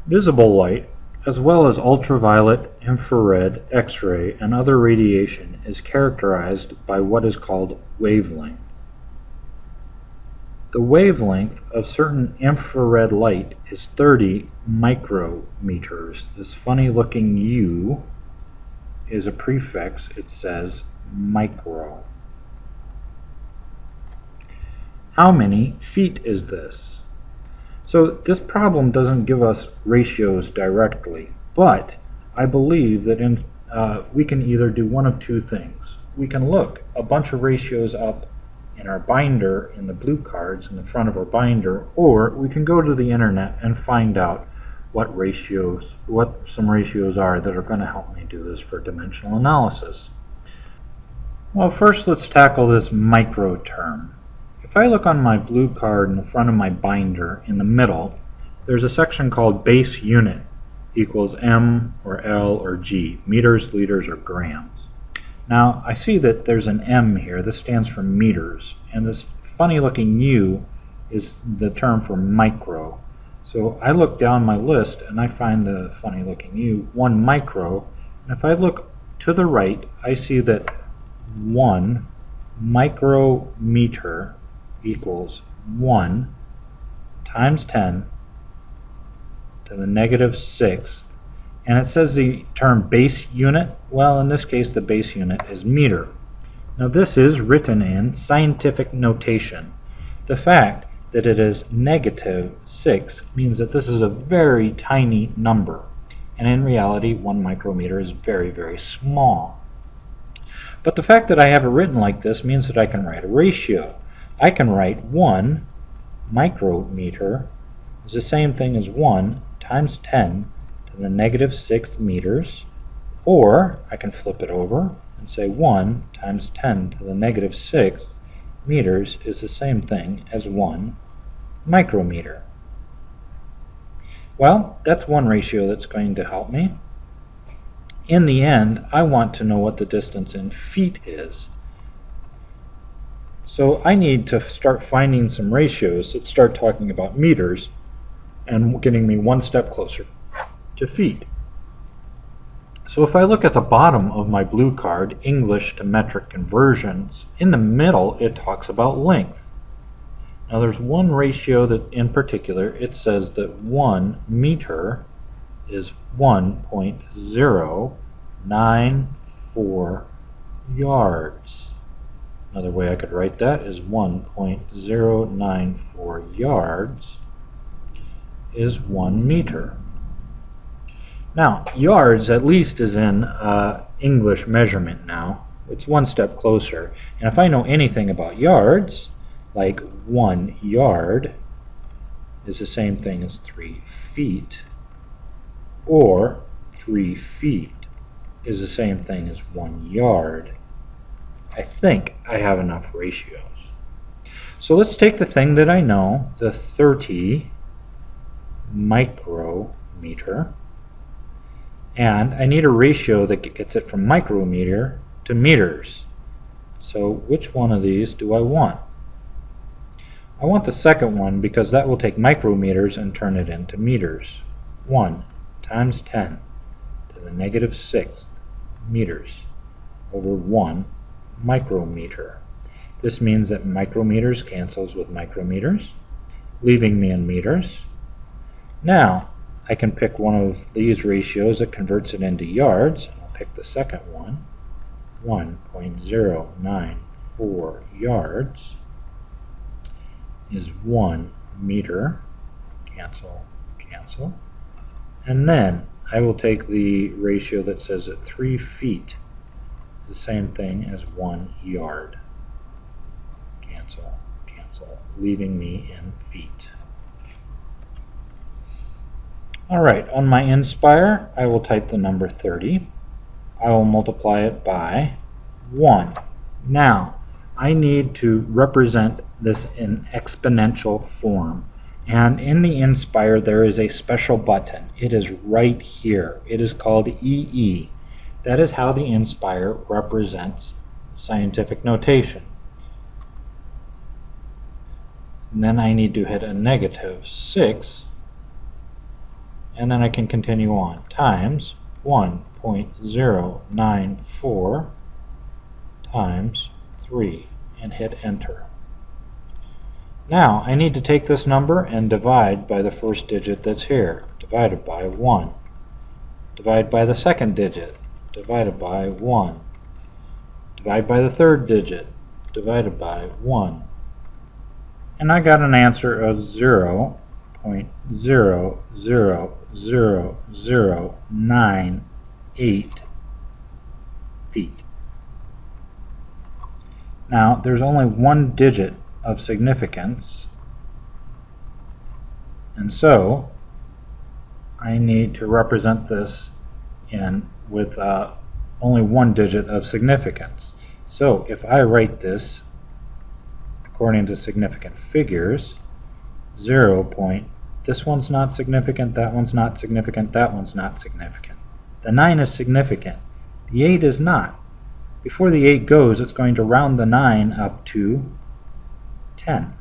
Visible light, as well as ultraviolet, infrared, X-ray, and other radiation, is characterized by what is called wavelength. The wavelength of certain infrared light is 30 micrometers. This funny looking U is a prefix. It says micro. How many feet is this? So this problem doesn't give us ratios directly, but I believe that we can either do one of two things. We can look a bunch of ratios up in our binder, in the blue cards in the front of our binder, or we can go to the internet and find out what some ratios are that are going to help me do this for dimensional analysis. Well, first let's tackle this micro term. If I look on my blue card in the front of my binder, in the middle, there's a section called base unit, equals M or L or G, meters, liters, or grams. Now, I see that there's an M here. This stands for meters, and this funny looking U is the term for micro. So I look down my list and I find the funny looking U, 1 micro, and if I look to the right, I see that 1 micrometer equals 1 times 10 to the negative 6th. And it says the term base unit. Well, in this case, the base unit is meter. Now, this is written in scientific notation. The fact that it is negative 6 means that this is a very tiny number. And in reality, 1 micrometer is very, very small. But the fact that I have it written like this means that I can write a ratio. I can write 1 micrometer is the same thing as 1 times 10 to the negative 6th meters, or I can flip it over and say 1 times 10 to the negative 6th meters is the same thing as 1 micrometer. Well, that's one ratio that's going to help me. In the end, I want to know what the distance in feet is. So I need to start finding some ratios that start talking about meters and getting me one step closer to feet. So if I look at the bottom of my blue card, English to metric conversions, in the middle it talks about length. Now there's one ratio that in particular it says that 1 meter is 1.094 yards. Another way I could write that is 1.094 yards is 1 meter. Now, yards at least is in English measurement now. It's one step closer. And if I know anything about yards, like 1 yard is the same thing as 3 feet, or 3 feet is the same thing as 1 yard, I think I have enough ratios. So let's take the thing that I know, the 30 micrometer, and I need a ratio that gets it from micrometer to meters. So which one of these do I want? I want the second one because that will take micrometers and turn it into meters. 1 times 10 to the negative 6th meters over 1 micrometer. This means that micrometers cancels with micrometers, leaving me in meters. Now, I can pick one of these ratios that converts it into yards. I'll pick the second one, 1.094 yards is 1 meter. Cancel, cancel. And then I will take the ratio that says that 3 feet is the same thing as 1 yard. Cancel, cancel, leaving me in feet. Alright, on my NSpire, I will type the number 30. I will multiply it by 1. Now, I need to represent this in exponential form. And in the NSpire, there is a special button. It is right here. It is called EE. That is how the NSpire represents scientific notation. And then I need to hit a negative 6 and then I can continue on, times 1.094 times 3, and hit enter. Now I need to take this number and divide by the first digit that's here, divided by 1. Divide by the second digit, divided by 1. Divide by the third digit, divided by 1. And I got an answer of 0.0000098 feet. Now, there's only one digit of significance, and so I need to represent this with only one digit of significance. So if I write this according to significant figures, 0. This one's not significant, that one's not significant, that one's not significant. The 9 is significant. The 8 is not. Before the 8 goes, it's going to round the 9 up to 10.